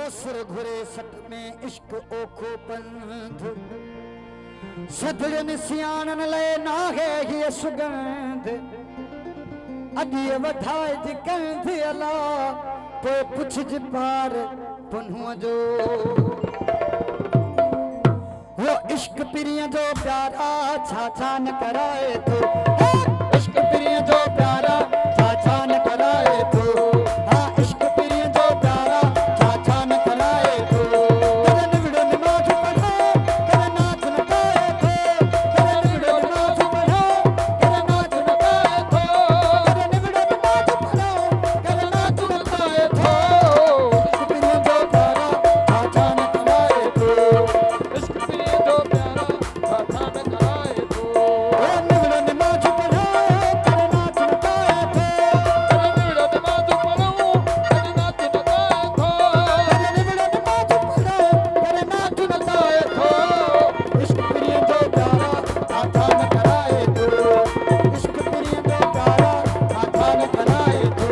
सुर घुरे सट में इश्क ओखो पंध सदड़न सियाणन लय नाहे ये सुगंध अगिए वधाए जी कंध अला तो पुछ जी पार पुन्हुआ जो वो इश्क पिरिया जो प्यारा छाछा न कराए तो इश्क पिरिया जो प्यारा छाछा न कराए तो हाँ इश्क पिरिया जो प्यारा छाछा न कराए तो करन विड़ो नमाज पढ़ो करन नाच नचाए तो करन विड़ो नमाज पढ़ो करन नाच नचाए तो करन विड़ो नमाज पढ़ो करन नाच नचाए तो इश्क पिरिया जो प्यारा छाछा न कराए तो इश्क पिरिया जो प्यारा छाछा न कराए तो करन विड़ो नमाज पढ़ो करन नाच नचाए तो करन विड़ो नमाज पढ़ो करन नाच नचाए तो करन विड़ो नमाज पढ़ो करन नाच नचाए तो इश्क पिरिया जो प्यारा छाछा न कराए तो इश्क पिरिया जो प्यारा छाछा न कराए तो